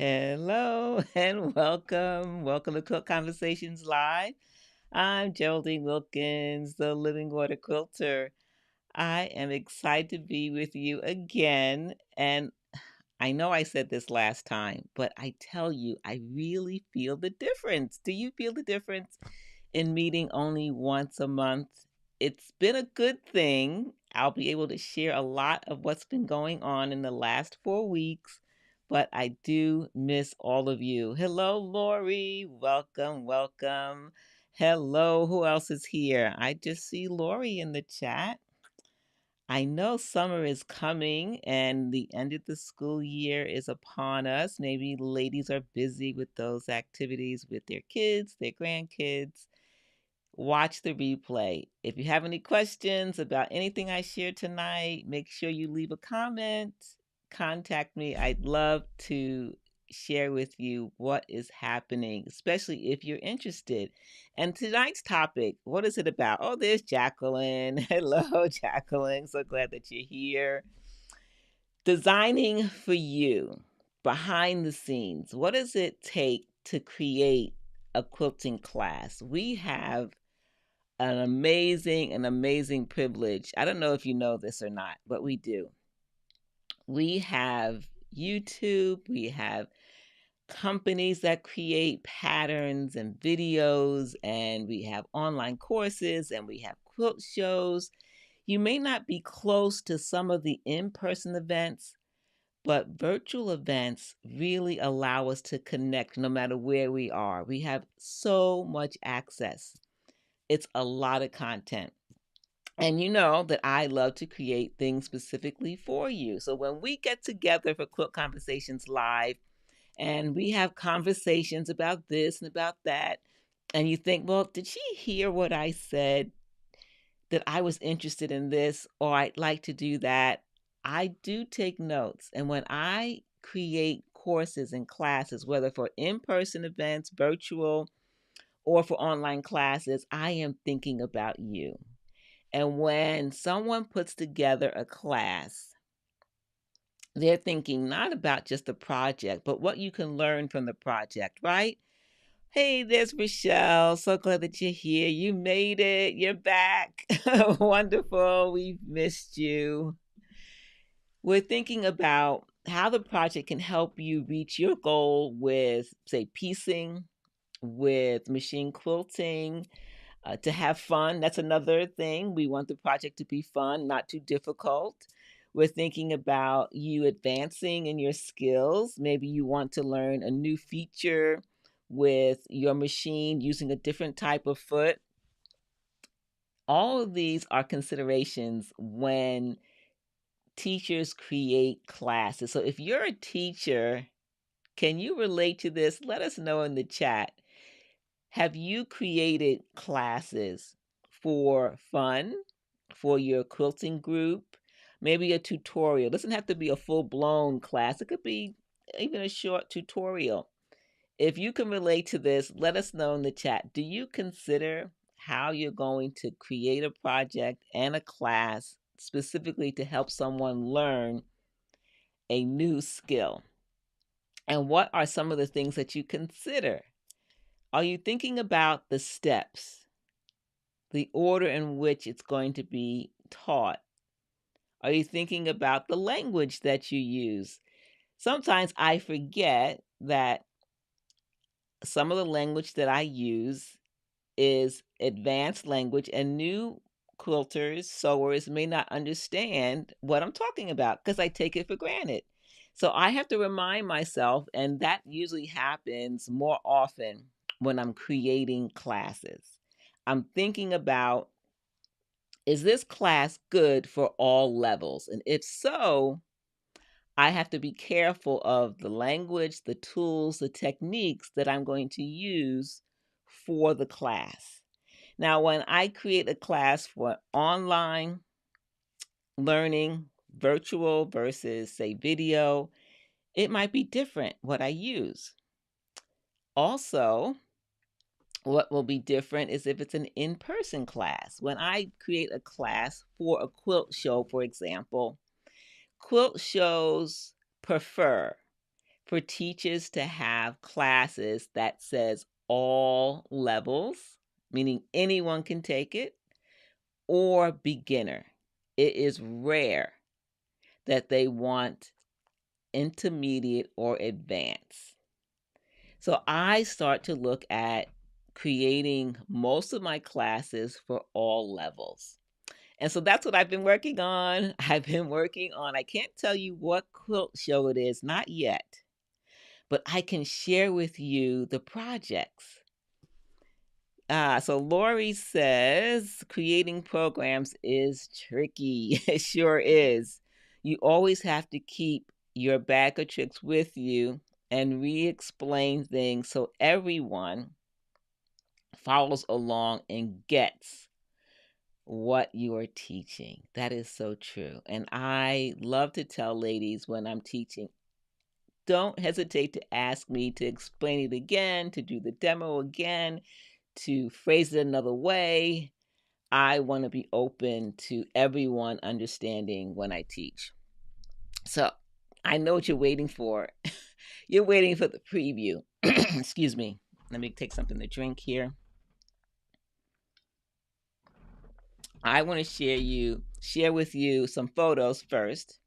Hello and welcome. Welcome to Quilt Conversations Live. I'm Geraldine Wilkins, the Living Water Quilter. I am excited to be with you again. And I know I said this last time, but I tell you, I really feel the difference. Do you feel the difference in meeting only once a month? It's been a good thing. I'll be able to share a lot of what's been going on in the last 4 weeks, but I do miss all of you. Hello, Lori. Welcome, welcome. Hello, who else is here? I just see Lori in the chat. I know summer is coming and the end of the school year is upon us. Maybe ladies are busy with those activities with their kids, their grandkids. Watch the replay. If you have any questions about anything I shared tonight, make sure you leave a comment, contact me. I'd love to share with you what is happening, especially if you're interested. And tonight's topic, what is it about? Oh, there's Jacqueline. Hello, Jacqueline. So glad that you're here. Designing for you, behind the scenes. What does it take to create a quilting class? We have an amazing privilege. I don't know if you know this or not, but we do. We have YouTube, we have companies that create patterns and videos, and we have online courses, and we have quilt shows. You may not be close to some of the in person events, but virtual events really allow us to connect no matter where we are. We have so much access. It's a lot of content. And you know that I love to create things specifically for you. So when we get together for Quilt Conversations Live and we have conversations about this and about that, and you think, well, did she hear what I said? That I was interested in this, or I'd like to do that. I do take notes. And when I create courses and classes, whether for in person events, virtual, or for online classes, I am thinking about you. And when someone puts together a class, they're thinking not about just the project, but what you can learn from the project, right? Hey, there's Rochelle. So glad that you're here. You made it. You're back. Wonderful. We've missed you. We're thinking about how the project can help you reach your goal with, say, piecing, with machine quilting, to have fun. That's another thing. We want the project to be fun, not too difficult. We're thinking about you advancing in your skills. Maybe you want to learn a new feature with your machine using a different type of foot. All of these are considerations when teachers create classes. So if you're a teacher, can you relate to this? Let us know in the chat. Have you created classes for fun, for your quilting group? Maybe a tutorial. It doesn't have to be a full-blown class. It could be even a short tutorial. If you can relate to this, let us know in the chat. Do you consider how you're going to create a project and a class specifically to help someone learn a new skill? And what are some of the things that you consider? Are you thinking about the steps, the order in which it's going to be taught? Are you thinking about the language that you use? Sometimes I forget that some of the language that I use is advanced language, and new quilters, sewers may not understand what I'm talking about because I take it for granted. So I have to remind myself, and that usually happens more often when I'm creating classes. I'm thinking about, is this class good for all levels? And if so, I have to be careful of the language, the tools, the techniques that I'm going to use for the class. Now, when I create a class for online learning, virtual versus, say, video, it might be different what I use. Also, what will be different is if it's an in-person class. When I create a class for a quilt show, for example, quilt shows prefer for teachers to have classes that says all levels, meaning anyone can take it, or beginner. It is rare that they want intermediate or advanced. So I start to look at creating most of my classes for all levels. And so that's what I've been working on. I can't tell you what quilt show it is, not yet, but I can share with you the projects. So Lori says creating programs is tricky. It sure is. You always have to keep your bag of tricks with you and re-explain things so everyone follows along and gets what you are teaching. That is so true. And I love to tell ladies when I'm teaching, don't hesitate to ask me to explain it again, to do the demo again, to phrase it another way. I want to be open to everyone understanding when I teach. So I know what you're waiting for. You're waiting for the preview. Excuse me. Let me take something to drink here. I want to share with you some photos first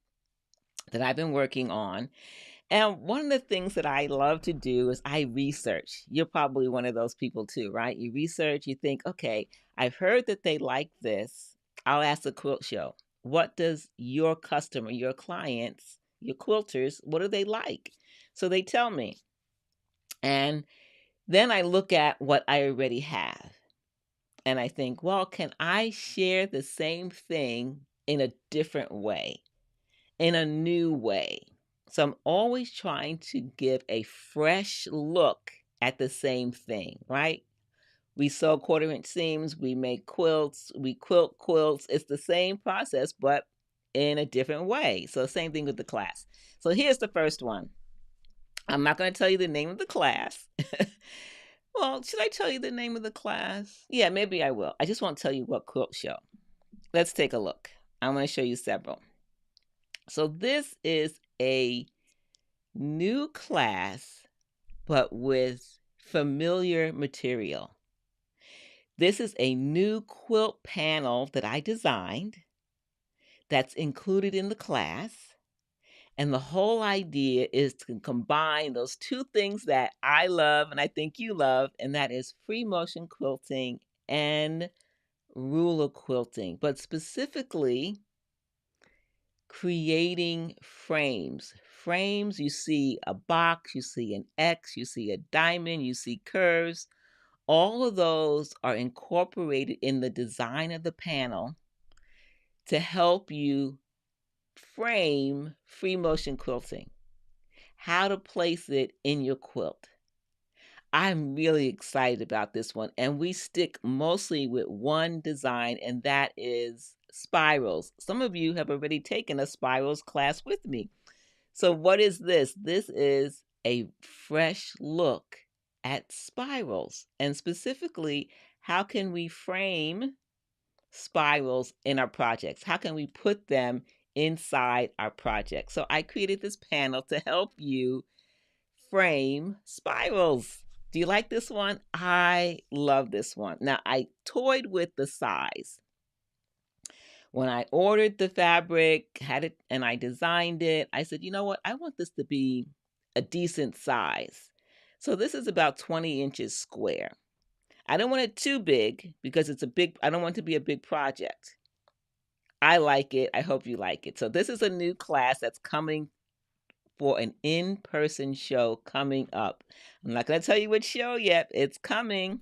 that I've been working on. And one of the things that I love to do is I research. You're probably one of those people too, right? You research, you think, okay, I've heard that they like this. I'll ask the quilt show. What does your customer, your clients, your quilters, what do they like? So they tell me. And then I look at what I already have. And I think, well, can I share the same thing in a different way, in a new way? So I'm always trying to give a fresh look at the same thing, right? We sew 1/4 inch seams, we make quilts, we quilt quilts. It's the same process, but in a different way. So same thing with the class. So here's the first one. I'm not going to tell you the name of the class. Well, should I tell you the name of the class? Yeah, maybe I will. I just won't tell you what quilt show. Let's take a look. I'm going to show you several. So this is a new class, but with familiar material. This is a new quilt panel that I designed that's included in the class. And the whole idea is to combine those two things that I love and I think you love, and that is free motion quilting and ruler quilting, but specifically creating frames. Frames, you see a box, you see an X, you see a diamond, you see curves. All of those are incorporated in the design of the panel to help you frame free motion quilting, how to place it in your quilt. I'm really excited about this one, and we stick mostly with one design, and that is spirals. Some of you have already taken a spirals class with me. So what is this? This is a fresh look at spirals, and specifically, how can we frame spirals in our projects? How can we put them inside our project? So I created this panel to help you frame spirals. Do you like this one? I love this one. Now, I toyed with the size. When I ordered the fabric, had it, and I designed it, I said, you know what? I want this to be a decent size. So this is about 20 inches square. I don't want it too big because I don't want it to be a big project. I like it. I hope you like it. So this is a new class that's coming for an in-person show coming up. I'm not going to tell you which show yet. It's coming.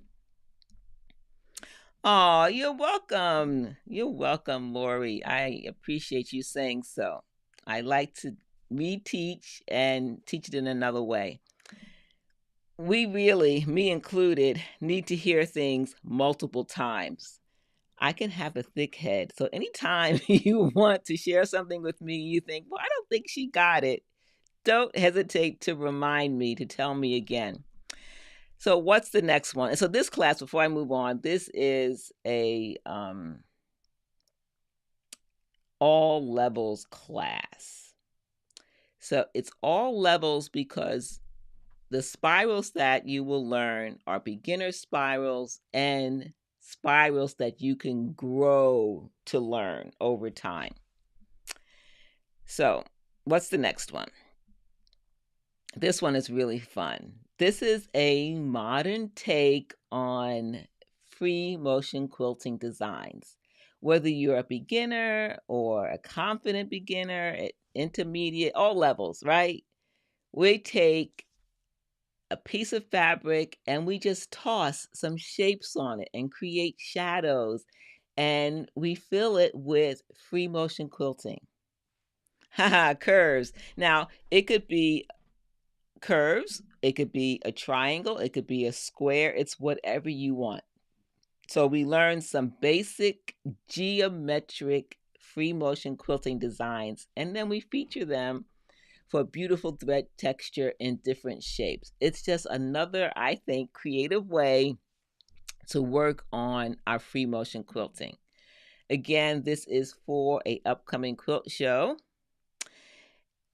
Oh, you're welcome. You're welcome, Lori. I appreciate you saying so. I like to reteach and teach it in another way. We really, me included, need to hear things multiple times. I can have a thick head. So anytime you want to share something with me, you think, well, I don't think she got it. Don't hesitate to remind me, to tell me again. So what's the next one? And so this class, before I move on, this is a all levels class. So it's all levels because the spirals that you will learn are beginner spirals and spirals that you can grow to learn over time. So, what's the next one? This one is really fun. This is a modern take on free motion quilting designs. Whether you're a beginner or a confident beginner, at intermediate, all levels, right? We take a piece of fabric and we just toss some shapes on it and create shadows, and we fill it with free motion quilting. Haha, curves. Now, it could be curves, it could be a triangle, it could be a square, it's whatever you want. So we learned some basic geometric free motion quilting designs, and then we feature them for beautiful thread texture in different shapes. It's just another, I think, creative way to work on our free motion quilting. Again, this is for a upcoming quilt show.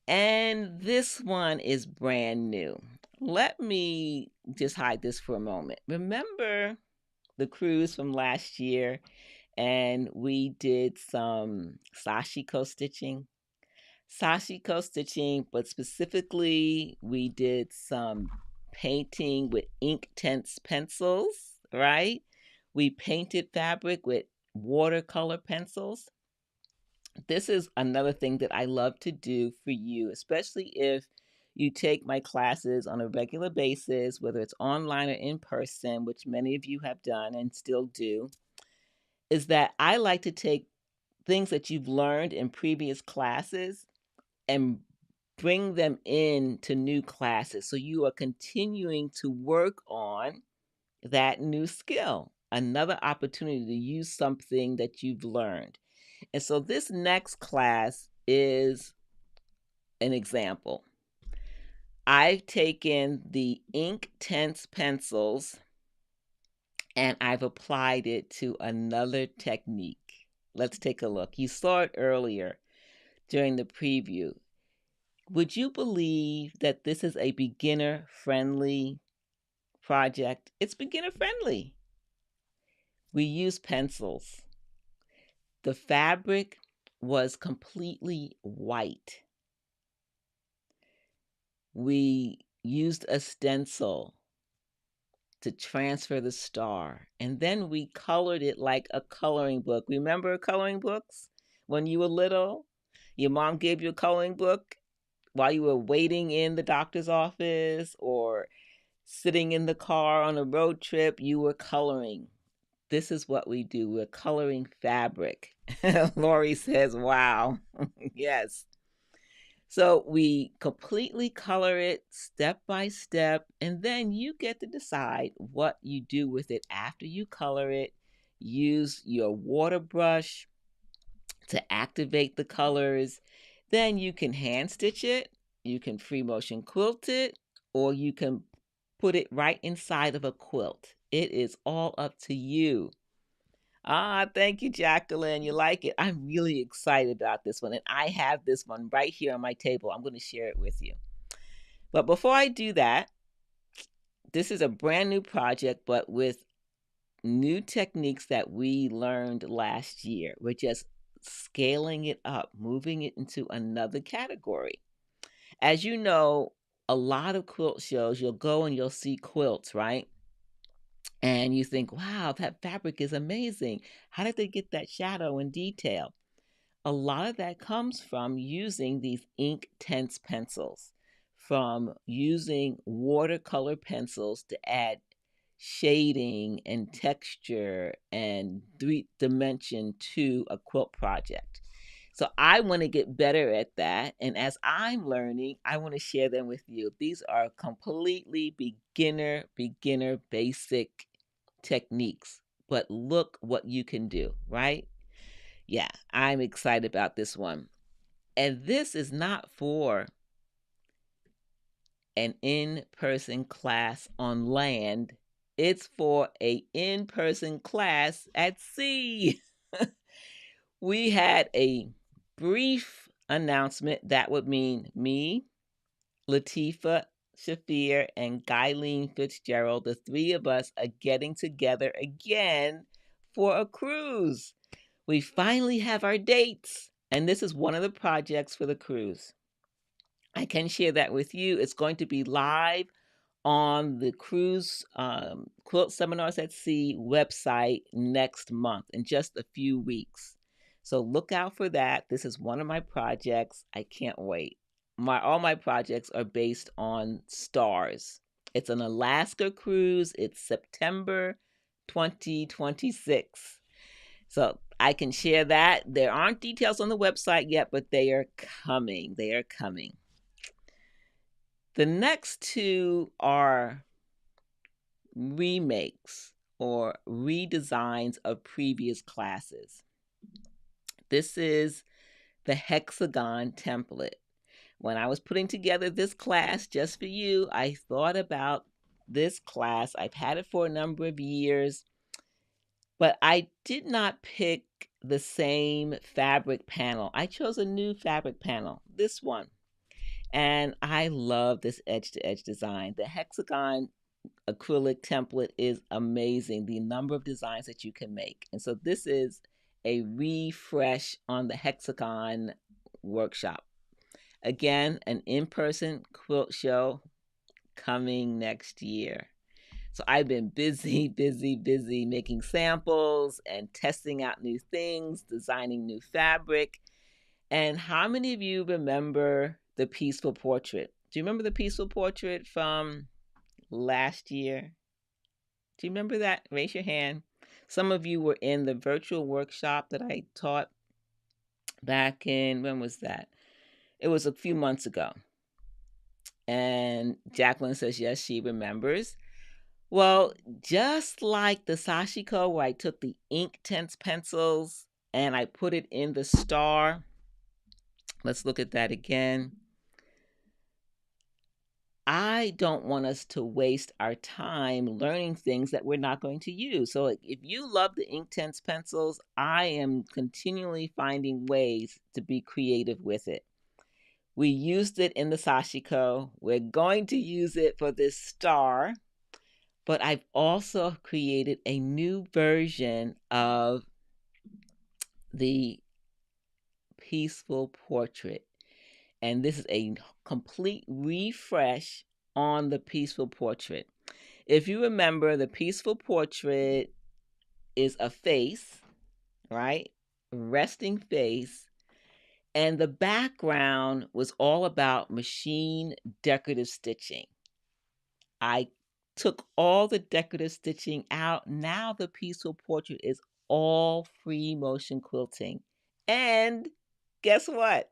And this one is brand new. Let me just hide this for a moment. Remember the cruise from last year, and we did some sashiko stitching? Sashiko stitching, but specifically we did some painting with ink tense pencils, right? We painted fabric with watercolor pencils. This is another thing that I love to do for you, especially if you take my classes on a regular basis, whether it's online or in person, which many of you have done and still do, is that I like to take things that you've learned in previous classes and bring them into new classes. So you are continuing to work on that new skill, another opportunity to use something that you've learned. And so this next class is an example. I've taken the ink tense pencils and I've applied it to another technique. Let's take a look. You saw it earlier during the preview. Would you believe that this is a beginner friendly project? It's beginner friendly. We use pencils. The fabric was completely white. We used a stencil to transfer the star, and then we colored it like a coloring book. Remember coloring books when you were little? Your mom gave you a coloring book while you were waiting in the doctor's office or sitting in the car on a road trip, you were coloring. This is what we do. We're coloring fabric. Lori says, wow. Yes. So we completely color it step by step, and then you get to decide what you do with it after you color it. Use your water brush to activate the colors. Then you can hand stitch it, you can free motion quilt it, or you can put it right inside of a quilt. It is all up to you. Ah, thank you, Jacqueline. You like it? I'm really excited about this one. And I have this one right here on my table. I'm going to share it with you. But before I do that, this is a brand new project, but with new techniques that we learned last year. We're just scaling it up, moving it into another category. As you know, a lot of quilt shows, you'll go and you'll see quilts, right? And you think, wow, that fabric is amazing. How did they get that shadow and detail? A lot of that comes from using these ink tense pencils, from using watercolor pencils to add shading and texture and three dimension to a quilt project. So I want to get better at that. And as I'm learning, I want to share them with you. These are completely beginner basic techniques. But look what you can do, right? Yeah, I'm excited about this one. And this is not for an in-person class on land. It's for a in-person class at sea. We had a brief announcement, that would mean me, Latifa Shafir, and Guyleen Fitzgerald, the three of us, are getting together again for a cruise. We finally have our dates, and this is one of the projects for the cruise. I can share that with you. It's going to be live on the cruise Quilt Seminars at Sea website next month in just a few weeks. So look out for that. This is one of my projects. I can't wait. All my projects are based on stars. It's an Alaska cruise. It's September 2026. So I can share that. There aren't details on the website yet, but they are coming. They are coming. The next two are remakes or redesigns of previous classes. This is the hexagon template. When I was putting together this class just for you, I thought about this class. I've had it for a number of years, but I did not pick the same fabric panel. I chose a new fabric panel, this one. And I love this edge-to-edge design. The hexagon acrylic template is amazing, the number of designs that you can make. And so this is a refresh on the hexagon workshop. Again, an in-person quilt show coming next year. So I've been busy making samples and testing out new things, designing new fabric. And how many of you remember the peaceful portrait? Do you remember the peaceful portrait from last year? Do you remember that? Raise your hand. Some of you were in the virtual workshop that I taught back in, when was that? It was a few months ago. And Jacqueline says, yes, she remembers. Well, just like the Sashiko, where I took the Inktense pencils and I put it in the star. Let's look at that again. I don't want us to waste our time learning things that we're not going to use. So if you love the Inktense pencils, I am continually finding ways to be creative with it. We used it in the Sashiko. We're going to use it for this star. But I've also created a new version of the peaceful portrait. And this is a complete refresh on the peaceful portrait. If you remember, the peaceful portrait is a face, right? Resting face. And the background was all about machine decorative stitching. I took all the decorative stitching out. Now the peaceful portrait is all free motion quilting. And guess what?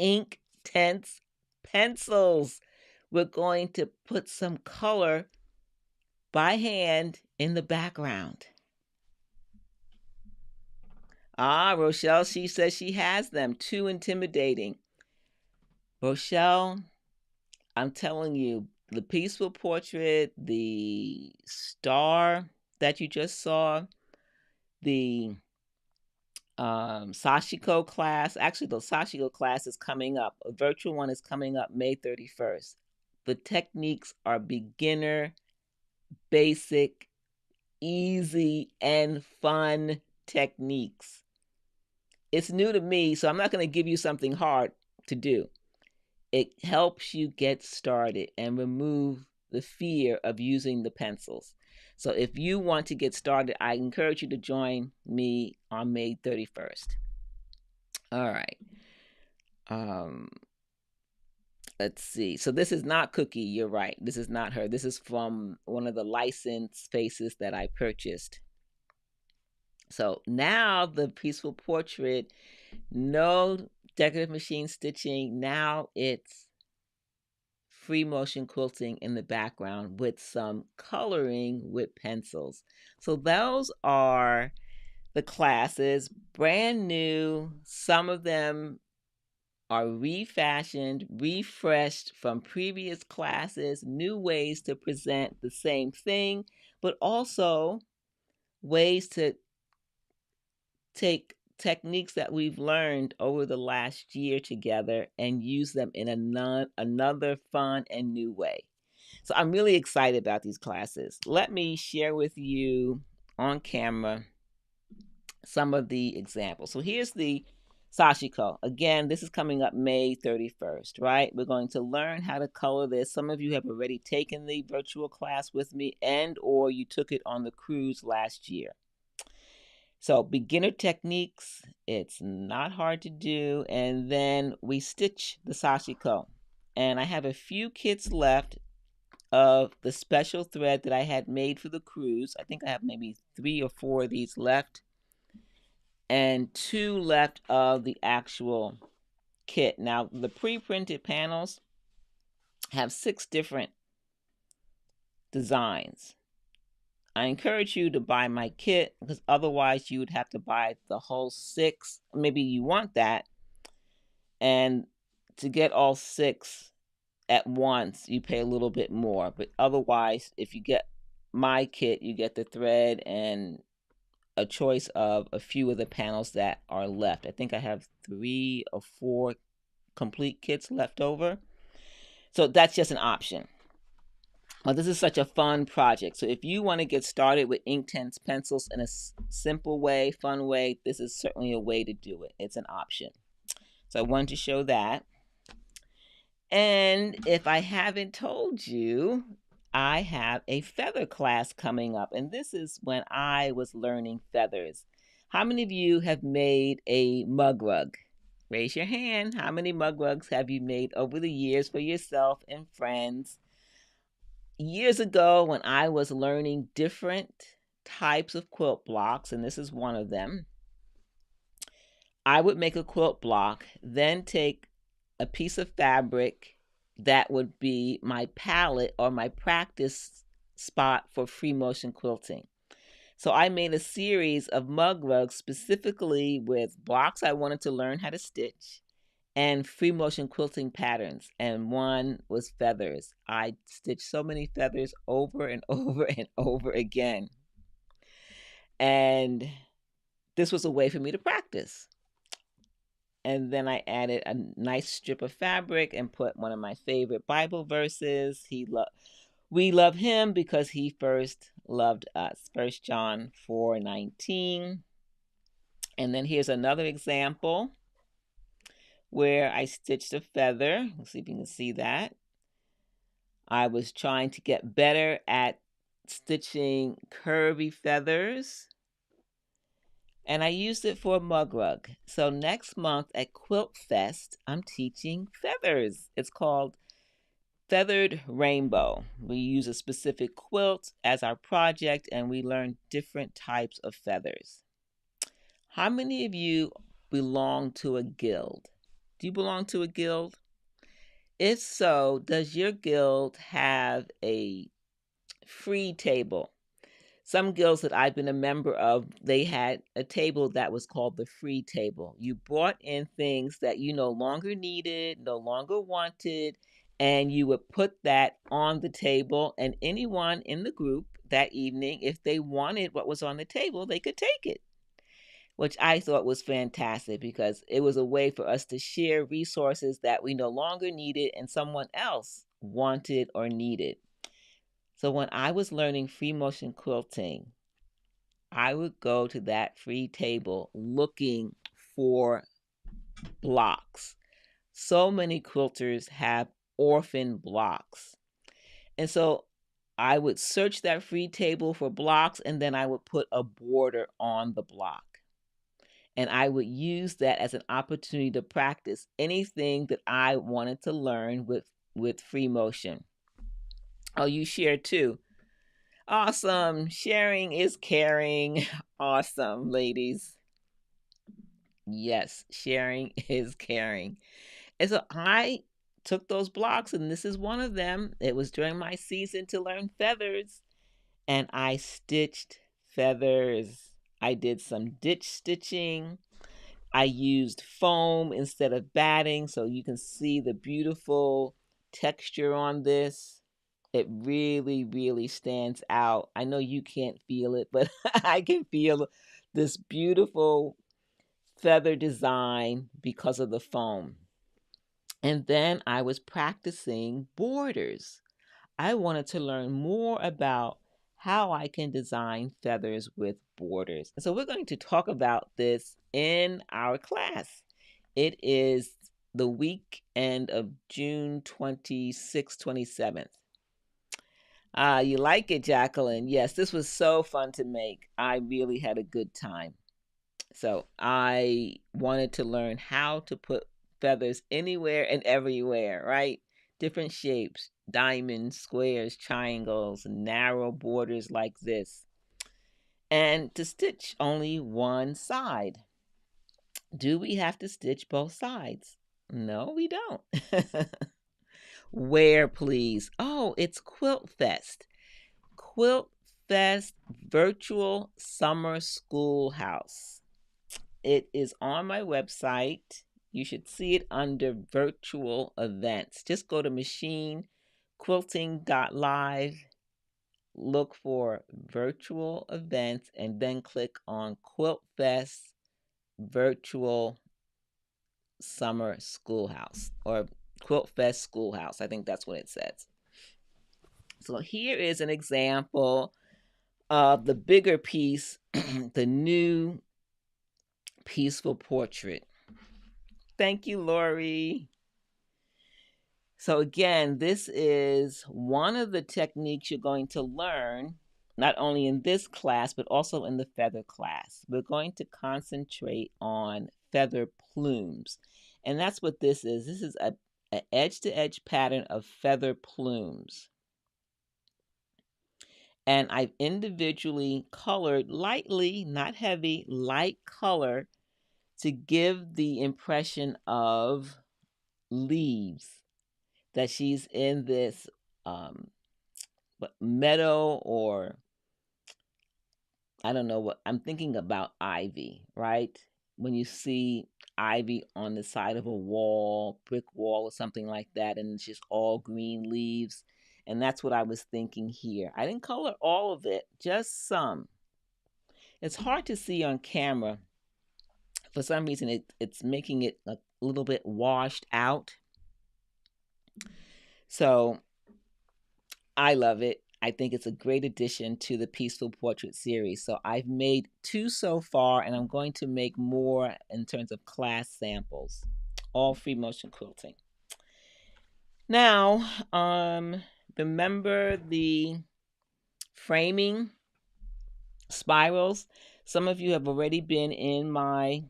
Inktense pencils. We're going to put some color by hand in the background. Rochelle, she says she has them. Too intimidating. Rochelle, I'm telling you, the peaceful portrait, the star that you just saw, the Sashiko class. Actually, the Sashiko class is coming up. A virtual one is coming up May 31st. The techniques are beginner, basic, easy, and fun techniques. It's new to me, so I'm not going to give you something hard to do. It helps you get started and remove the fear of using the pencils. So if you want to get started, I encourage you to join me on May 31st. All right. Let's see. So this is not Cookie. You're right. This is not her. This is from one of the licensed faces that I purchased. So now the peaceful portrait, no decorative machine stitching. Now it's free motion quilting in the background with some coloring with pencils. So those are the classes, brand new. Some of them are refashioned, refreshed from previous classes, new ways to present the same thing, but also ways to take techniques that we've learned over the last year together and use them in another fun and new way. So I'm really excited about these classes. Let me share with you on camera some of the examples. So here's the sashiko. Again, this is coming up May 31st, right? We're going to learn how to color this. Some of you have already taken the virtual class with me and or you took it on the cruise last year. So beginner techniques, it's not hard to do. And then we stitch the sashiko. And I have a few kits left of the special thread that I had made for the cruise. I think I have maybe 3 or 4 of these left. And 2 left of the actual kit. Now, the pre-printed panels have 6 different designs. I encourage you to buy my kit because otherwise you would have to buy the whole 6. Maybe you want that. And to get all 6 at once, you pay a little bit more. But otherwise, if you get my kit, you get the thread and a choice of a few of the panels that are left. I think I have 3 or 4 complete kits left over. So that's just an option. Well, this is such a fun project. So if you want to get started with Inktense pencils in a simple way, fun way, this is certainly a way to do it. It's an option. So I wanted to show that. And if I haven't told you, I have a feather class coming up. And this is when I was learning feathers. How many of you have made a mug rug? Raise your hand. How many mug rugs have you made over the years for yourself and friends? Years ago, when I was learning different types of quilt blocks, and this is one of them, I would make a quilt block, then take a piece of fabric that would be my palette or my practice spot for free motion quilting. So I made a series of mug rugs specifically with blocks I wanted to learn how to stitch and free motion quilting patterns, and one was feathers. I stitched so many feathers over and over and over again. And this was a way for me to practice. And then I added a nice strip of fabric and put one of my favorite Bible verses. We love him because he first loved us. 1 John 4:19. And then here's another example where I stitched a feather. Let's see if you can see that. I was trying to get better at stitching curvy feathers, and I used it for a mug rug. So next month at QuiltFest, I'm teaching feathers. It's called Feathered Rainbow. We use a specific quilt as our project, and we learn different types of feathers. How many of you belong to a guild? Do you belong to a guild? If so, does your guild have a free table? Some guilds that I've been a member of, they had a table that was called the free table. You brought in things that you no longer needed, no longer wanted, and you would put that on the table, and anyone in the group that evening, if they wanted what was on the table, they could take it, which I thought was fantastic because it was a way for us to share resources that we no longer needed and someone else wanted or needed. So when I was learning free motion quilting, I would go to that free table looking for blocks. So many quilters have orphan blocks. And so I would search that free table for blocks, and then I would put a border on the block. And I would use that as an opportunity to practice anything that I wanted to learn with free motion. Oh, you share too. Awesome. Sharing is caring. Awesome, ladies. Yes, sharing is caring. And so I took those blocks, and this is one of them. It was during my season to learn feathers, and I stitched feathers. I did some ditch stitching. I used foam instead of batting, so you can see the beautiful texture on this. It really, really stands out. I know you can't feel it, but I can feel this beautiful feather design because of the foam. And then I was practicing borders. I wanted to learn more about how I can design feathers with borders. So we're going to talk about this in our class. It is the weekend of June 26th, 27th. You like it, Jacqueline? Yes, this was so fun to make. I really had a good time. So I wanted to learn how to put feathers anywhere and everywhere, right? Different shapes, diamonds, squares, triangles, narrow borders like this. And to stitch only one side. Do we have to stitch both sides? No, we don't. Where, please? Oh, it's QuiltFest. QuiltFest Virtual Summer Schoolhouse. It is on my website. You should see it under virtual events. Just go to machinequilting.live, look for virtual events, and then click on QuiltFest Virtual Summer Schoolhouse or QuiltFest Schoolhouse. I think that's what it says. So here is an example of the bigger piece, the new peaceful portrait. Thank you, Lori. So again, this is one of the techniques you're going to learn, not only in this class, but also in the feather class. We're going to concentrate on feather plumes. And that's what this is. This is an edge-to-edge pattern of feather plumes. And I've individually colored lightly, not heavy, light color to give the impression of leaves, that she's in this meadow, or I don't know what, I'm thinking about ivy, right? When you see ivy on the side of a wall, brick wall or something like that, and it's just all green leaves. And that's what I was thinking here. I didn't color all of it, just some. It's hard to see on camera. For some reason, it's making it a little bit washed out. So I love it. I think it's a great addition to the Peaceful Portrait series. So I've made 2 so far, and I'm going to make more in terms of class samples, all free motion quilting. Now, remember the framing spirals? Some of you have already been in my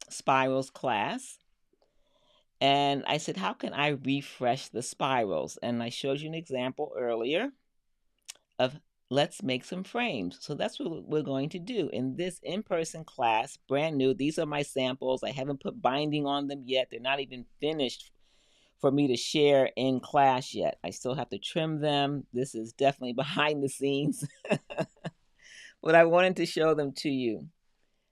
spirals class. And I said, how can I refresh the spirals? And I showed you an example earlier of let's make some frames. So that's what we're going to do in this in-person class, brand new. These are my samples. I haven't put binding on them yet. They're not even finished for me to share in class yet. I still have to trim them. This is definitely behind the scenes. But I wanted to show them to you,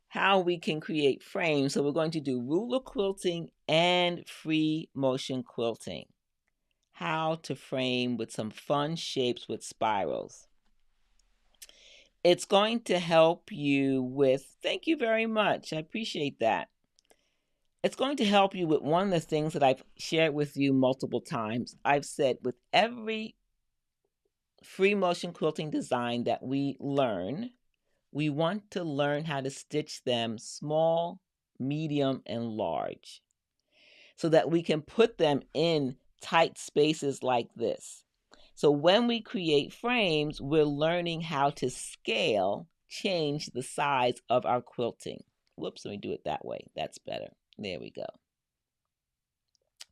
how we can create frames. So we're going to do ruler quilting and free motion quilting. How to frame with some fun shapes with spirals. It's going to help you with, thank you very much, I appreciate that. It's going to help you with one of the things that I've shared with you multiple times. I've said with every free motion quilting design that we learn, we want to learn how to stitch them small, medium, and large, so that we can put them in tight spaces like this. So when we create frames, we're learning how to scale, change the size of our quilting. Whoops, let me do it that way. That's better. There we go.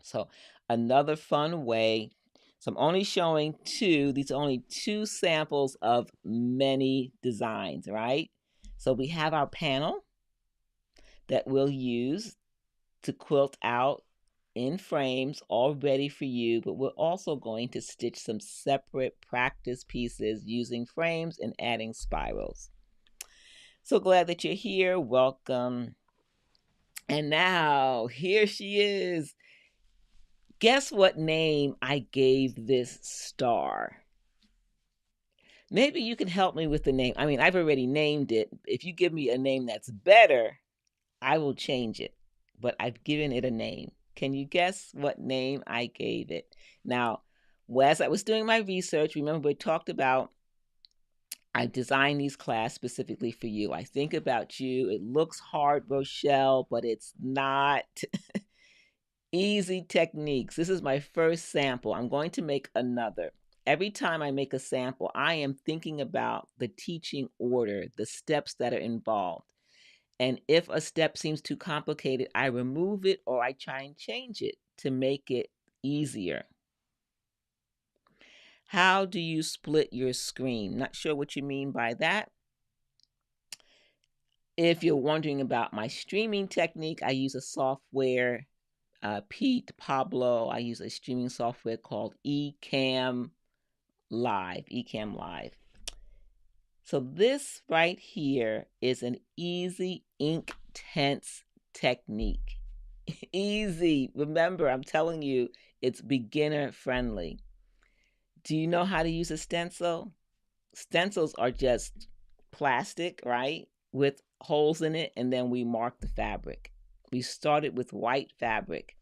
So another fun way. So I'm only showing 2. These are only 2 samples of many designs, right? So we have our panel that we'll use to quilt out in frames all ready for you, but we're also going to stitch some separate practice pieces using frames and adding spirals. So glad that you're here. Welcome. And now here she is. Guess what name I gave this star? Maybe you can help me with the name. I mean, I've already named it. If you give me a name that's better, I will change it, but I've given it a name. Can you guess what name I gave it? Now, as I was doing my research, remember we talked about I designed these class specifically for you. I think about you. It looks hard, Rochelle, but it's not. Easy techniques. This is my first sample. I'm going to make another. Every time I make a sample, I am thinking about the teaching order, the steps that are involved. And if a step seems too complicated, I remove it or I try and change it to make it easier. How do you split your screen? Not sure what you mean by that. If you're wondering about my streaming technique, I use a software, Pete, Pablo. I use a streaming software called Ecamm Live. Ecamm Live. So this right here is an easy ink tense technique. Easy. Remember, I'm telling you, it's beginner friendly. Do you know how to use a stencil? Stencils are just plastic, right? With holes in it, and then we mark the fabric. We started with white fabric.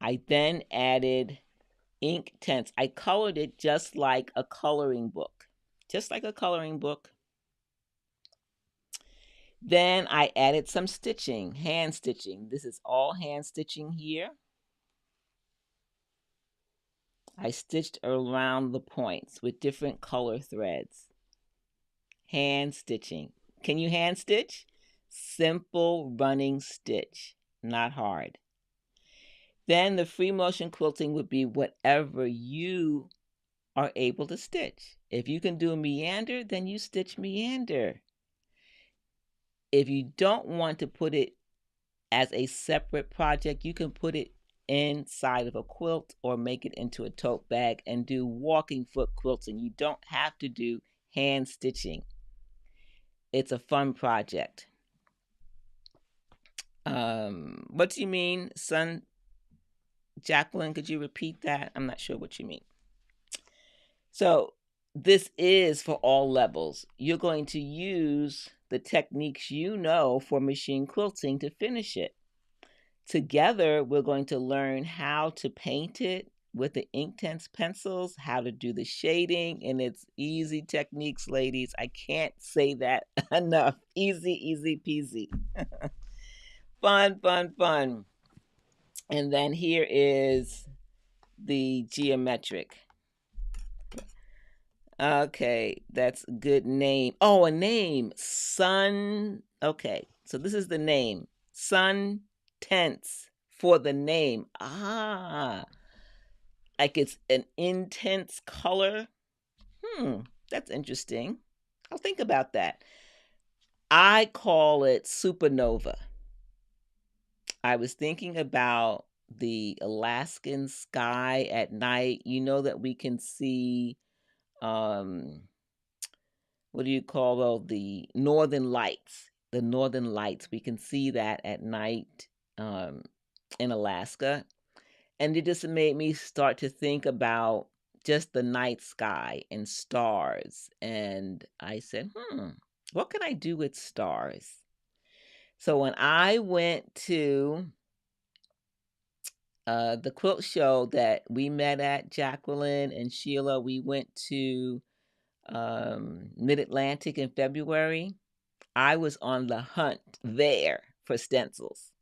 I then added ink tints. I colored it just like a coloring book. Just like a coloring book. Then I added some stitching, hand stitching. This is all hand stitching here. I stitched around the points with different color threads. Hand stitching. Can you hand stitch? Simple running stitch, not hard. Then the free motion quilting would be whatever you are able to stitch. If you can do a meander, then you stitch meander. If you don't want to put it as a separate project, you can put it inside of a quilt or make it into a tote bag and do walking foot quilting. You don't have to do hand stitching. It's a fun project. What do you mean, son? Jacqueline, could you repeat that? I'm not sure what you mean. So this is for all levels. You're going to use the techniques you know for machine quilting to finish it. Together, we're going to learn how to paint it with the Inktense pencils, how to do the shading, and it's easy techniques, ladies. I can't say that enough. Easy, easy peasy. Fun, fun, fun. And then here is the geometric. Okay, that's a good name. Oh, a name. Sun. Okay, so this is the name. Sun Tense for the name. Ah, like it's an intense color. That's interesting. I'll think about that. I call it supernova. I was thinking about the Alaskan sky at night. You know that we can see what do you call those? The northern lights. The northern lights. We can see that at night in Alaska. And it just made me start to think about just the night sky and stars. And I said, what can I do with stars? So when I went to the quilt show that we met at, Jacqueline and Sheila, we went to Mid-Atlantic in February. I was on the hunt there for stencils.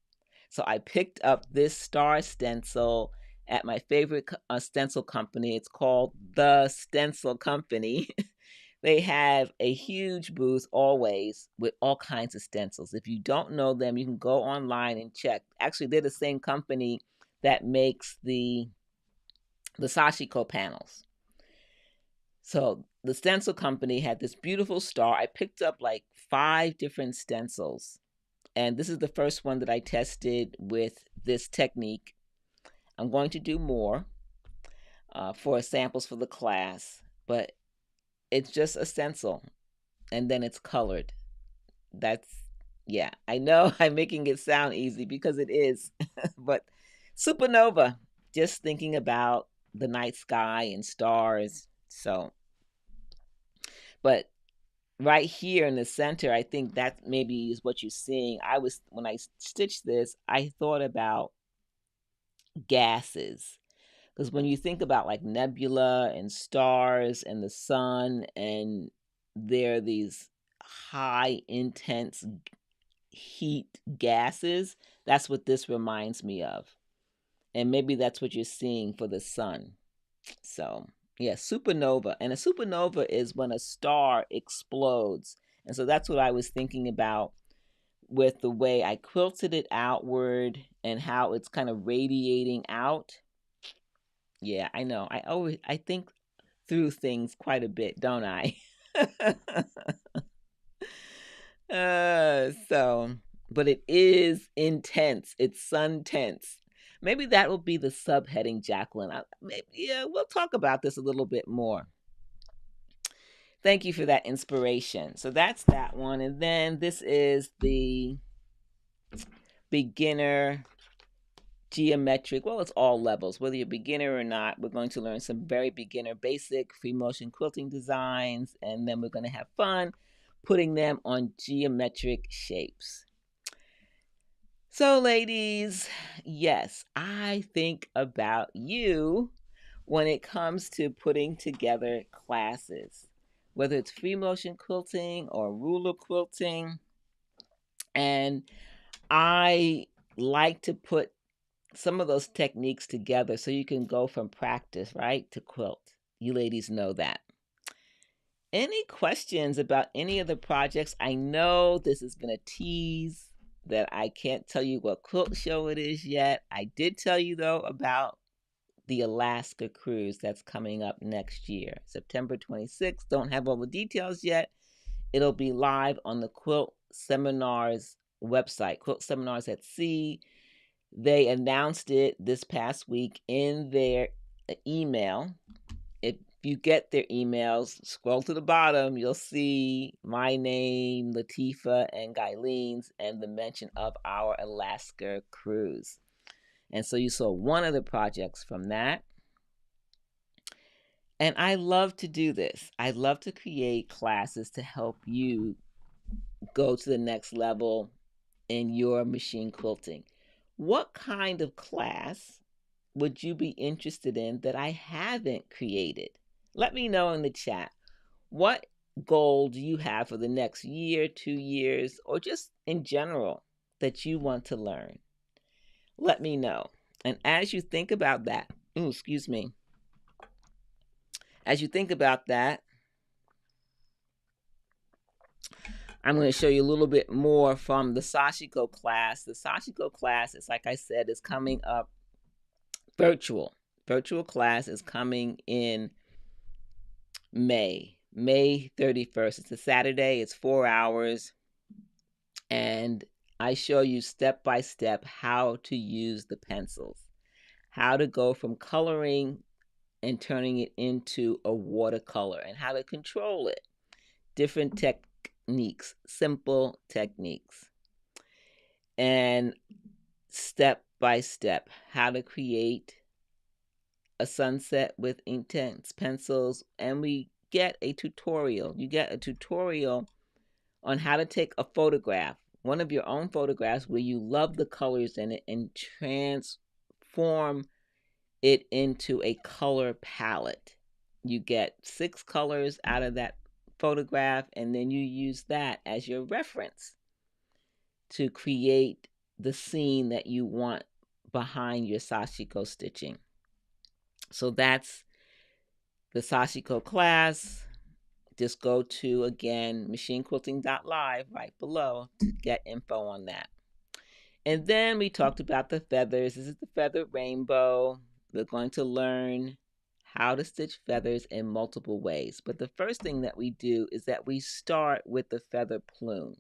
So I picked up this star stencil at my favorite stencil company. It's called The Stencil Company. They have a huge booth always with all kinds of stencils. If you don't know them, you can go online and check. Actually, they're the same company that makes the Sashiko panels. So the stencil company had this beautiful star. I picked up like 5 different stencils. And this is the first one that I tested with this technique. I'm going to do more for samples for the class, but it's just a stencil and then it's colored. That's, yeah, I know I'm making it sound easy because it is, but supernova, just thinking about the night sky and stars. So, but right here in the center, I think that maybe is what you're seeing. When I stitched this, I thought about gases. Because when you think about like nebula and stars and the sun, and there are these high, intense heat gases, that's what this reminds me of. And maybe that's what you're seeing for the sun. So, yeah, supernova. And a supernova is when a star explodes. And so that's what I was thinking about with the way I quilted it outward and how it's kind of radiating out. Yeah, I know. I think through things quite a bit, don't I? So, but it is intense. It's sun tense. Maybe that will be the subheading, Jacqueline. Maybe, yeah, we'll talk about this a little bit more. Thank you for that inspiration. So that's that one. And then this is the beginner geometric. Well, it's all levels, whether you're a beginner or not. We're going to learn some very beginner basic free motion quilting designs, and then we're going to have fun putting them on geometric shapes. So, ladies, yes, I think about you when it comes to putting together classes, whether it's free motion quilting or ruler quilting. And I like to put some of those techniques together so you can go from practice, right, to quilt. You ladies know that. Any questions about any of the projects? I know this has been a tease that I can't tell you what quilt show it is yet. I did tell you, though, about the Alaska cruise that's coming up next year, September 26th. Don't have all the details yet. It'll be live on the Quilt Seminars website, Quilt Seminars at Sea. They announced it this past week in their email. If you get their emails, scroll to the bottom, you'll see my name, Latifa, and Guyleen's, and the mention of our Alaska cruise. And so you saw one of the projects from that. And I love to do this. I love to create classes to help you go to the next level in your machine quilting. What kind of class would you be interested in that I haven't created? Let me know in the chat. What goal do you have for the next year, 2 years, or just in general that you want to learn? Let me know. And as you think about that, excuse me. As you think about that, I'm going to show you a little bit more from the Sashiko class. The Sashiko class is, like I said, is coming up virtual. Virtual class is coming in May 31st. It's a Saturday. It's 4 hours. And I show you step by step how to use the pencils, how to go from coloring and turning it into a watercolor, and how to control it. Different techniques, simple techniques. And step by step, how to create a sunset with intense pencils. And we get a tutorial. You get a tutorial on how to take a photograph, one of your own photographs where you love the colors in it, and transform it into a color palette. You get 6 colors out of that photograph, and then you use that as your reference to create the scene that you want behind your Sashiko stitching. So that's the Sashiko class. Just go to, again, machinequilting.live right below to get info on that. And then we talked about the feathers. This is the feather rainbow. We're going to learn how to stitch feathers in multiple ways. But the first thing that we do is that we start with the feather plume.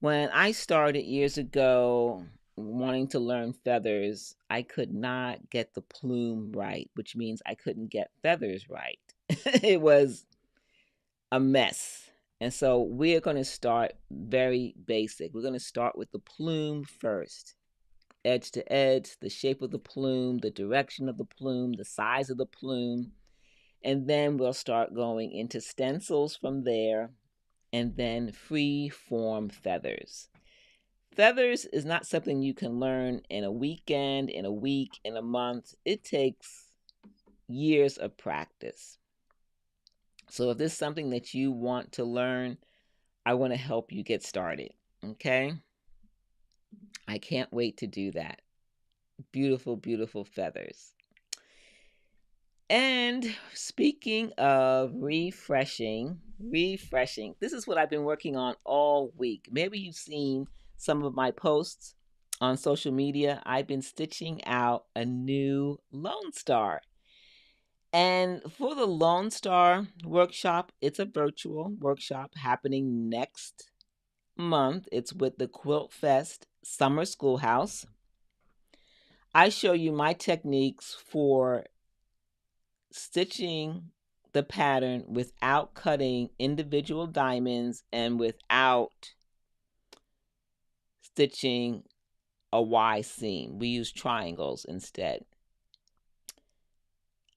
When I started years ago wanting to learn feathers, I could not get the plume right, which means I couldn't get feathers right. It was a mess. And so we're going to start very basic. We're going to start with the plume first. Edge to edge, the shape of the plume, the direction of the plume, the size of the plume. And then we'll start going into stencils from there, and then free form feathers. Feathers is not something you can learn in a weekend, in a week, in a month. It takes years of practice. So if this is something that you want to learn, I want to help you get started. Okay? I can't wait to do that. Beautiful, beautiful feathers. And speaking of refreshing, this is what I've been working on all week. Maybe you've seen some of my posts on social media. I've been stitching out a new Lone Star. And for the Lone Star workshop, it's a virtual workshop happening next month. It's with the QuiltFest Summer Schoolhouse. I show you my techniques for stitching the pattern without cutting individual diamonds and without stitching a Y seam. We use triangles instead.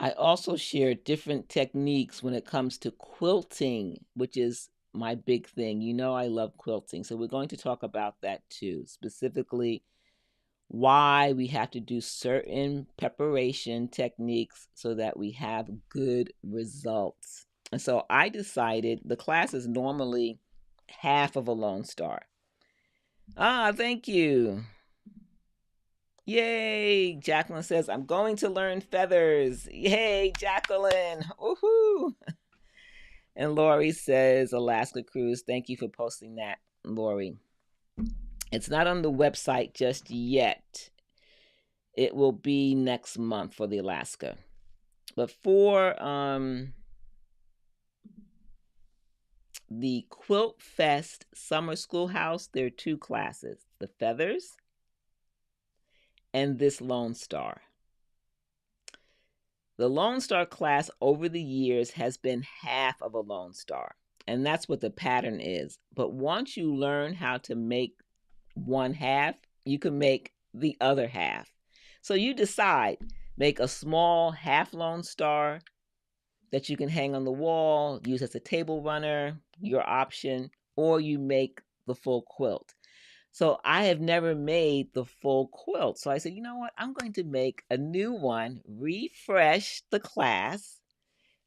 I also share different techniques when it comes to quilting, which is my big thing. You know, I love quilting. So we're going to talk about that too, specifically why we have to do certain preparation techniques so that we have good results. And so I decided the class is normally half of a Lone Star. Ah, thank you. Yay! Jacqueline says, I'm going to learn feathers. Yay, Jacqueline. Woohoo! And Lori says, Alaska Cruise. Thank you for posting that, Lori. It's not on the website just yet. It will be next month for the Alaska. But for the QuiltFest Summer Schoolhouse, there are two classes, the feathers and this Lone Star. The Lone Star class over the years has been half of a Lone Star, and that's what the pattern is. But once you learn how to make one half, you can make the other half. So you decide, make a small half Lone Star that you can hang on the wall, use as a table runner, your option, or you make the full quilt. So I have never made the full quilt. So I said, you know what? I'm going to make a new one, refresh the class.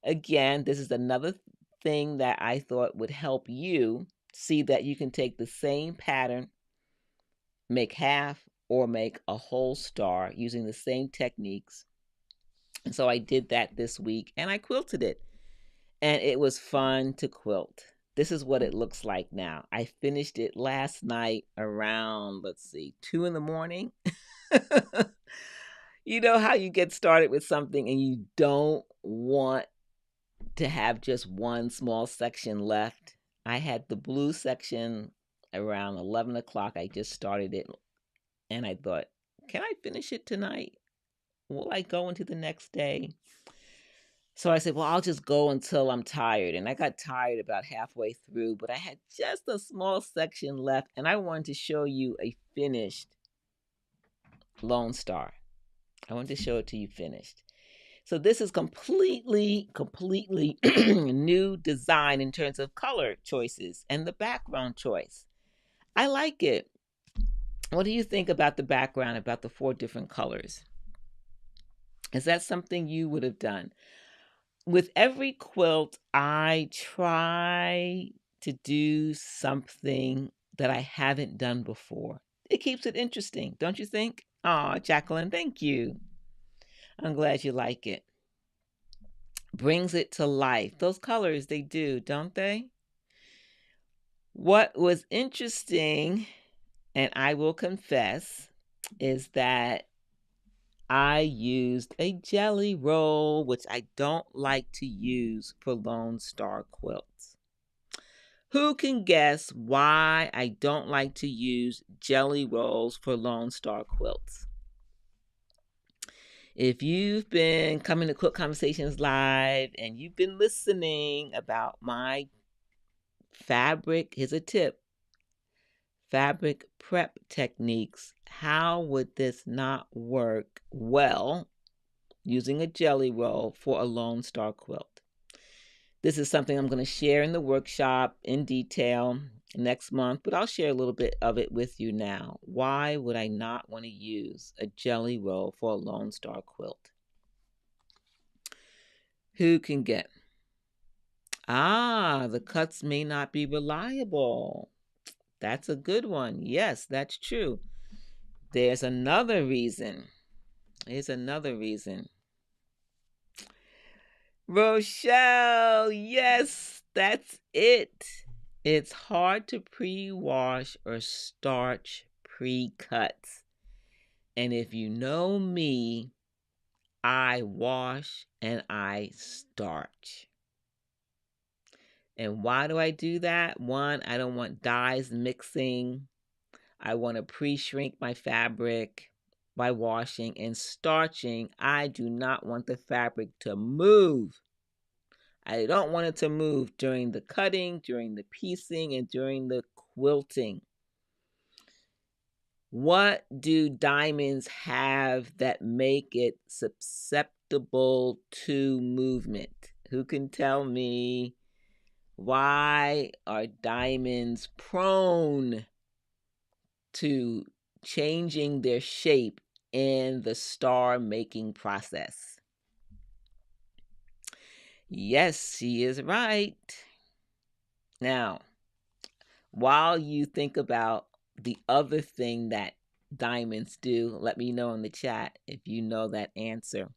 Again, this is another thing that I thought would help you see that you can take the same pattern, make half or make a whole star using the same techniques. And so I did that this week and I quilted it. And it was fun to quilt. This is what it looks like now. I finished it last night around, 2 in the morning. You know how you get started with something and you don't want to have just one small section left. I had the blue section around 11 o'clock. I just started it and I thought, can I finish it tonight? Will I go into the next day? So I said, well, I'll just go until I'm tired. And I got tired about halfway through, but I had just a small section left and I wanted to show you a finished Lone Star. I wanted to show it to you finished. So this is completely new design in terms of color choices and the background choice. I like it. What do you think about the background, about the 4 different colors? Is that something you would have done? With every quilt, I try to do something that I haven't done before. It keeps it interesting, don't you think? Oh, Jacqueline, thank you. I'm glad you like it. Brings it to life. Those colors, they do, don't they? What was interesting, and I will confess, is that I used a jelly roll, which I don't like to use for Lone Star quilts. Who can guess why I don't like to use jelly rolls for Lone Star quilts? If you've been coming to Quilt Conversations Live and you've been listening about my fabric, here's a tip, fabric prep techniques, how would this not work well using a jelly roll for a Lone Star quilt. This is something I'm going to share in the workshop in detail next month, but I'll share a little bit of it with you now. Why would I not want to use a jelly roll for a Lone Star quilt? Who can get? The cuts may not be reliable. That's a good one. Yes, that's true. There's another reason. Rochelle, yes, that's it. It's hard to pre-wash or starch pre-cuts. And if you know me, I wash and I starch. And why do I do that? One, I don't want dyes mixing. I want to pre-shrink my fabric by washing and starching. I do not want the fabric to move. I don't want it to move during the cutting, during the piecing, and during the quilting. What do diamonds have that make it susceptible to movement? Who can tell me? Why are diamonds prone to changing their shape in the star making process? Yes, she is right. Now, while you think about the other thing that diamonds do, let me know in the chat if you know that answer.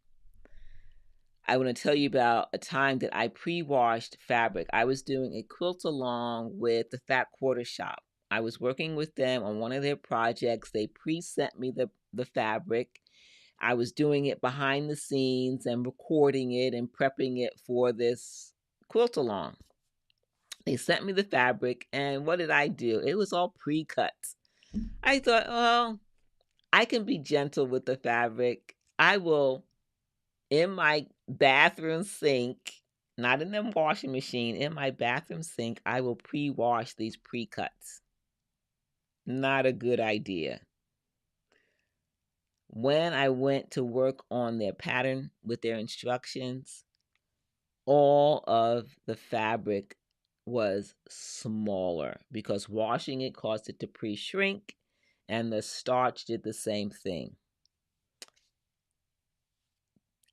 I want to tell you about a time that I pre-washed fabric. I was doing a quilt along with the Fat Quarter Shop. I was working with them on one of their projects. They pre-sent me the fabric. I was doing it behind the scenes and recording it and prepping it for this quilt along. They sent me the fabric, and what did I do? It was all pre-cut. I thought, well, I can be gentle with the fabric. I will, in my bathroom sink, not in the washing machine, in my bathroom sink, I will pre-wash these pre-cuts. Not a good idea. When I went to work on their pattern with their instructions, all of the fabric was smaller because washing it caused it to pre-shrink, and the starch did the same thing.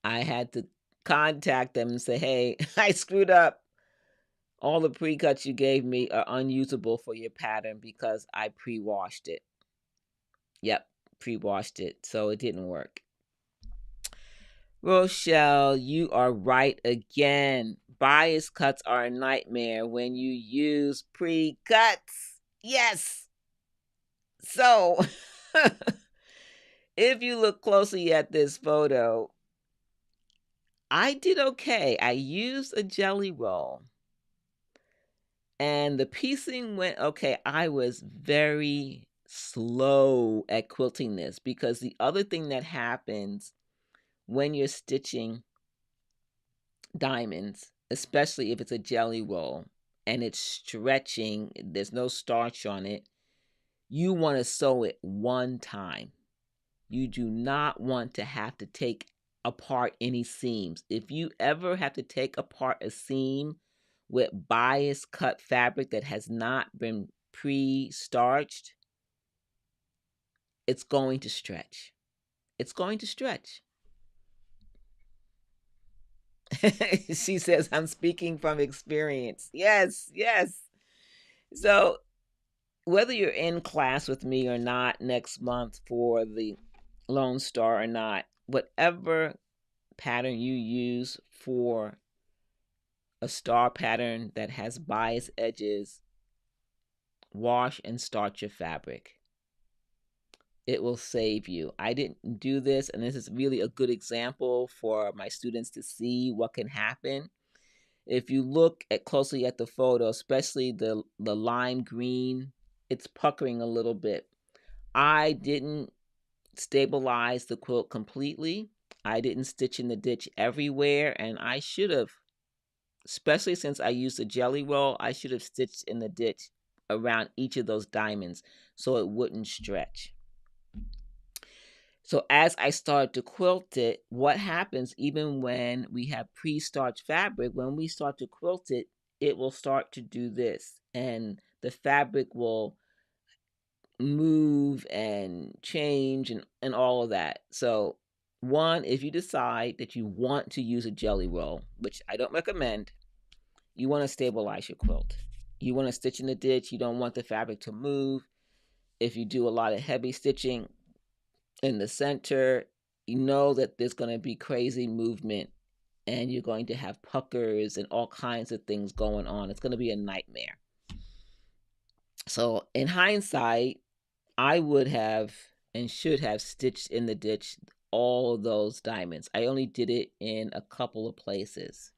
I had to contact them and say, hey, I screwed up. All the pre-cuts you gave me are unusable for your pattern because I pre-washed it. Yep, pre-washed it, so it didn't work. Rochelle, you are right again. Bias cuts are a nightmare when you use pre-cuts. Yes. So, if you look closely at this photo, I did okay. I used a jelly roll. And the piecing went okay. I was very slow at quilting this because the other thing that happens when you're stitching diamonds, especially if it's a jelly roll and it's stretching, there's no starch on it, you want to sew it one time. You do not want to have to take apart any seams. If you ever have to take apart a seam with bias cut fabric that has not been pre-starched, it's going to stretch. It's going to stretch. She says, I'm speaking from experience. Yes, yes. So whether you're in class with me or not next month for the Lone Star or not, whatever pattern you use for a star pattern that has bias edges, wash and starch your fabric. It will save you. I didn't do this, and this is really a good example for my students to see what can happen. If you look closely at the photo, especially the lime green, it's puckering a little bit. I didn't stabilize the quilt completely. I didn't stitch in the ditch everywhere, and I should have, especially since I used a jelly roll, I should have stitched in the ditch around each of those diamonds so it wouldn't stretch. So as I start to quilt it, what happens even when we have pre-starched fabric, when we start to quilt it, it will start to do this, and the fabric will move and change and all of that. So one, if you decide that you want to use a jelly roll, which I don't recommend, you want to stabilize your quilt. You want to stitch in the ditch. You don't want the fabric to move. If you do a lot of heavy stitching in the center, you know that there's going to be crazy movement and you're going to have puckers and all kinds of things going on. It's going to be a nightmare. So in hindsight, I would have and should have stitched in the ditch all of those diamonds. I only did it in a couple of places.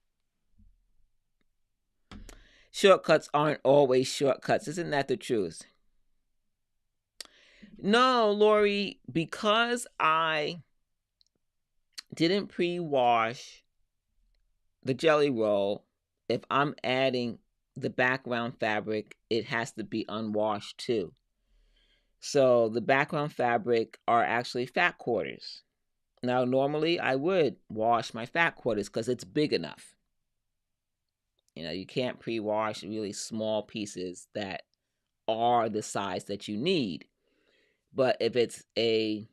Shortcuts aren't always shortcuts. Isn't that the truth? No, Lori, because I didn't pre-wash the jelly roll, if I'm adding the background fabric, it has to be unwashed too. So the background fabric are actually fat quarters. Now, normally I would wash my fat quarters because it's big enough. You know, you can't pre-wash really small pieces that are the size that you need. But if it's a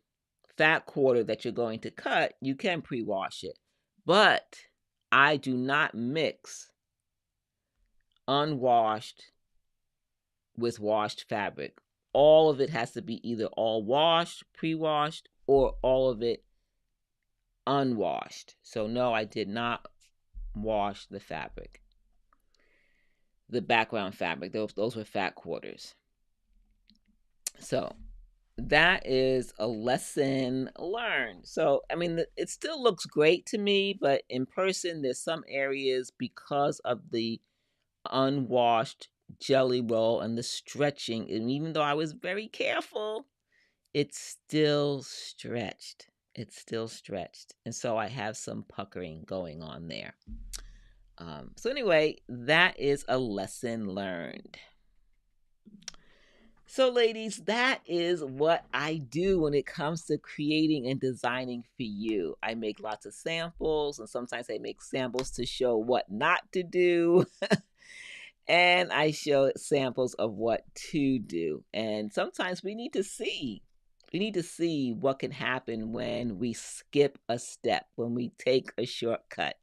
fat quarter that you're going to cut, you can pre-wash it. But I do not mix unwashed with washed fabric. All of it has to be either all washed, pre-washed, or all of it unwashed. So no, I did not wash the fabric. The background fabric, those were fat quarters. So that is a lesson learned. So, I mean, it still looks great to me, but in person, there's some areas because of the unwashed jelly roll and the stretching. And even though I was very careful, it's still stretched. It's still stretched. And so I have some puckering going on there. So anyway, that is a lesson learned. So, ladies, that is what I do when it comes to creating and designing for you. I make lots of samples, and sometimes I make samples to show what not to do. And I show samples of what to do. And sometimes we need to see. We need to see what can happen when we skip a step, when we take a shortcut,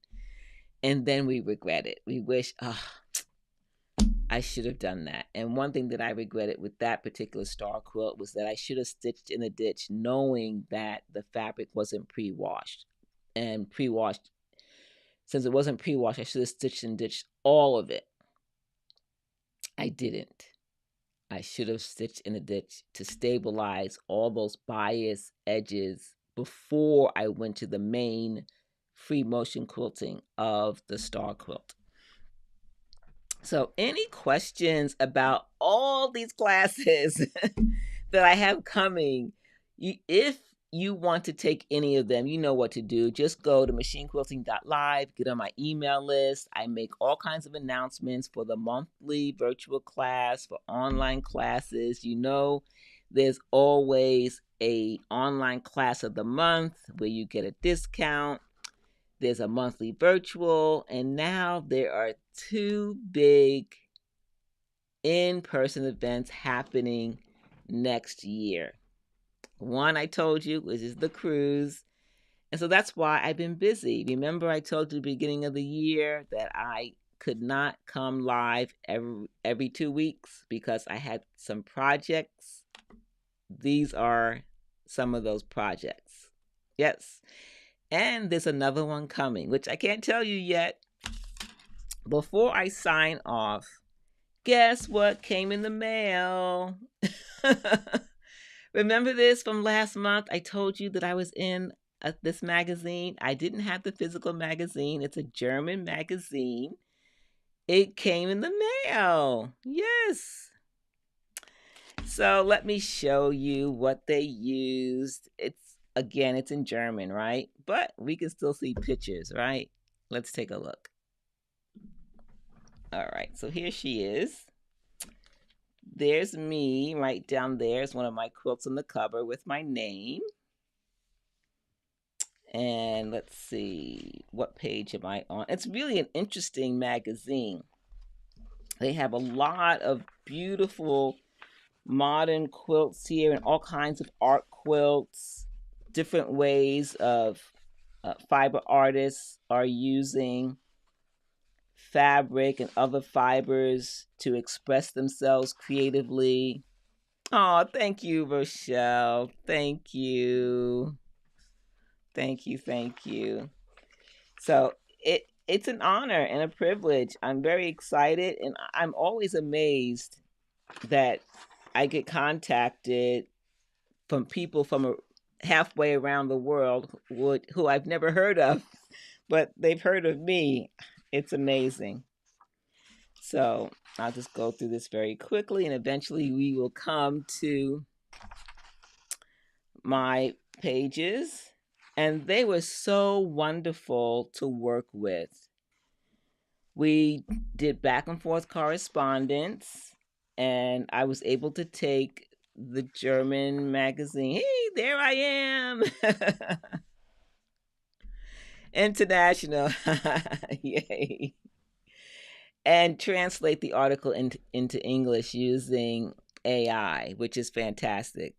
and then we regret it. We wish, I should have done that. And one thing that I regretted with that particular star quilt was that I should have stitched in the ditch knowing that the fabric wasn't pre-washed. And pre-washed, since it wasn't pre-washed, I should have stitched and ditched all of it. I didn't. I should have stitched in the ditch to stabilize all those bias edges before I went to the main free motion quilting of the star quilt. So any questions about all these classes that I have coming? If you want to take any of them, you know what to do. Just go to machinequilting.live, get on my email list. I make all kinds of announcements for the monthly virtual class, for online classes. You know, there's always a online class of the month where you get a discount. There's a monthly virtual, and now there are 2 big in-person events happening next year. One I told you, which is the cruise. And so that's why I've been busy. Remember I told you at the beginning of the year that I could not come live every 2 weeks because I had some projects. These are some of those projects. Yes. And there's another one coming, which I can't tell you yet. Before I sign off, guess what came in the mail? Remember this from last month? I told you that I was in this magazine. I didn't have the physical magazine. It's a German magazine. It came in the mail. Yes. So let me show you what they used. Again, it's in German, right? But we can still see pictures, right? Let's take a look. All right, so here she is. There's me right down there. It's one of my quilts on the cover with my name. And let's see, what page am I on? It's really an interesting magazine. They have a lot of beautiful modern quilts here and all kinds of art quilts, different ways of fiber artists are using fabric and other fibers to express themselves creatively. Oh, thank you, Rochelle. Thank you. Thank you. Thank you. So it's an honor and a privilege. I'm very excited and I'm always amazed that I get contacted from people from halfway around the world who I've never heard of, but they've heard of me. It's amazing. So I'll just go through this very quickly and eventually we will come to my pages. And they were so wonderful to work with. We did back and forth correspondence, and I was able to take the German magazine. Hey, there I am. International. Yay. And translate the article into English using AI, which is fantastic.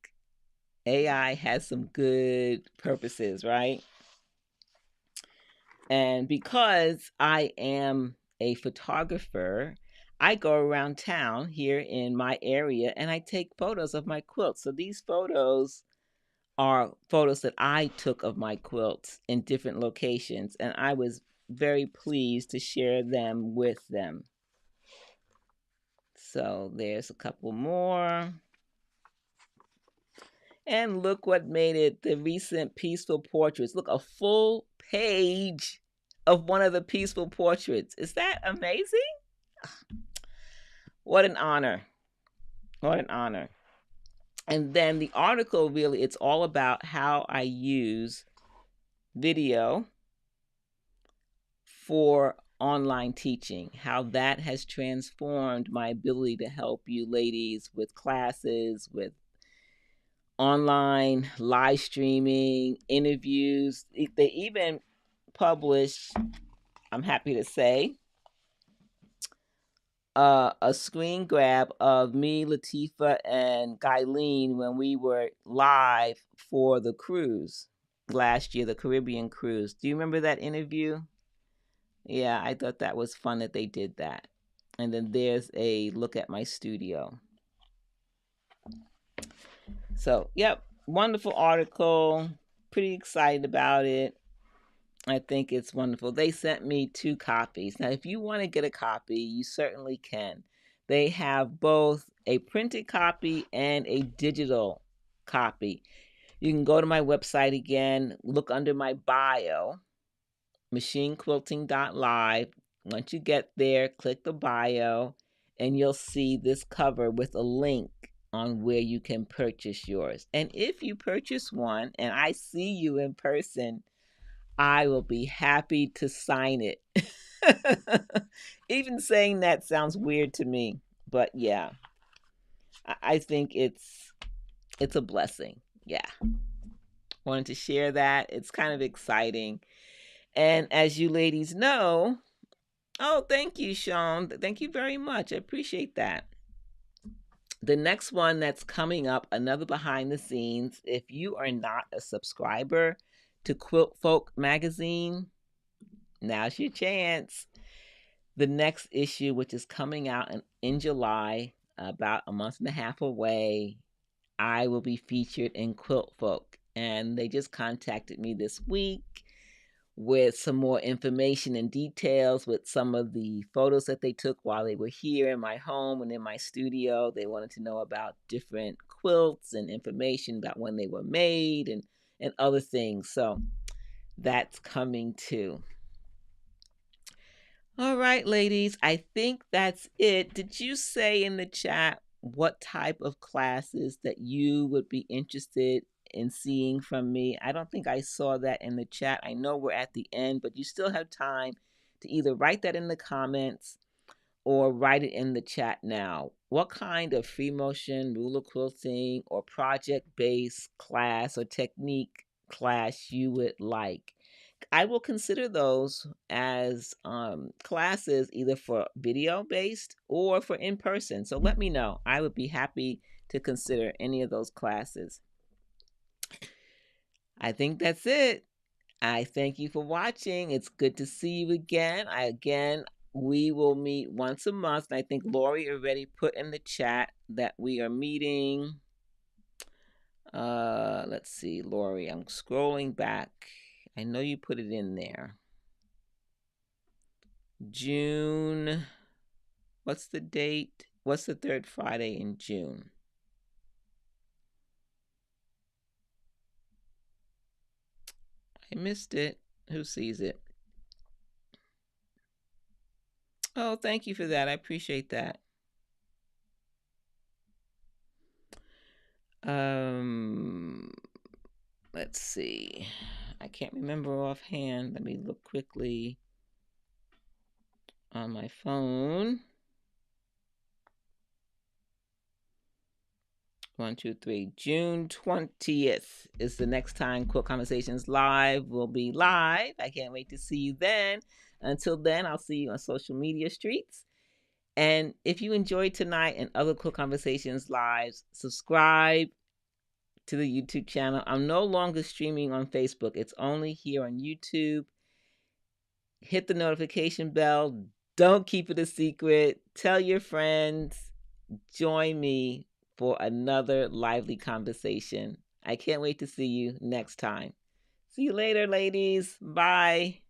AI has some good purposes, right? And because I am a photographer, I go around town here in my area and I take photos of my quilts. So these photos are photos that I took of my quilts in different locations, and I was very pleased to share them with them. So there's a couple more. And look what made it, the recent peaceful portraits. Look, a full page of one of the peaceful portraits. Is that amazing? What an honor. What an honor. And then the article really, it's all about how I use video for online teaching, how that has transformed my ability to help you ladies with classes, with online live streaming, interviews. They even published, I'm happy to say, a screen grab of me, Latifa, and Guyleen when we were live for the cruise last year, the Caribbean cruise. Do you remember that interview? Yeah, I thought that was fun that they did that. And then there's a look at my studio. So, yep, wonderful article. Pretty excited about it. I think it's wonderful. They sent me 2 copies. Now, if you want to get a copy, you certainly can. They have both a printed copy and a digital copy. You can go to my website again, look under my bio, machinequilting.live. Once you get there, click the bio, and you'll see this cover with a link on where you can purchase yours. And if you purchase one and I see you in person, I will be happy to sign it. Even saying that sounds weird to me, but yeah, I think it's a blessing. Yeah, wanted to share that. It's kind of exciting, and as you ladies know, oh, thank you, Sean. Thank you very much. I appreciate that. The next one that's coming up, another behind the scenes. If you are not a subscriber to Quilt Folk magazine, now's your chance. The next issue, which is coming out in July, about a month and a half away, I will be featured in Quilt Folk. And they just contacted me this week with some more information and details with some of the photos that they took while they were here in my home and in my studio. They wanted to know about different quilts and information about when they were made and other things. So that's coming too. All right, ladies, I think that's it. Did you say in the chat what type of classes that you would be interested in seeing from me? I don't think I saw that in the chat. I know we're at the end, but you still have time to either write that in the comments or write it in the chat now. What kind of free motion, ruler quilting, or project-based class or technique class you would like. I will consider those as classes either for video based or for in person. So let me know. I would be happy to consider any of those classes. I think that's it. I thank you for watching. It's good to see you again. We will meet once a month. And I think Lori already put in the chat that we are meeting. Let's see, Lori, I'm scrolling back. I know you put it in there. June. What's the date? What's the third Friday in June? I missed it. Who sees it? Oh, thank you for that. I appreciate that. Let's see. I can't remember offhand. Let me look quickly on my phone. 1, 2, 3. June 20th is the next time Quilt Conversations Live will be live. I can't wait to see you then. Until then, I'll see you on social media streets. And if you enjoyed tonight and other Quilt Conversations lives, subscribe to the YouTube channel. I'm no longer streaming on Facebook. It's only here on YouTube. Hit the notification bell. Don't keep it a secret. Tell your friends. Join me for another lively conversation. I can't wait to see you next time. See you later, ladies. Bye.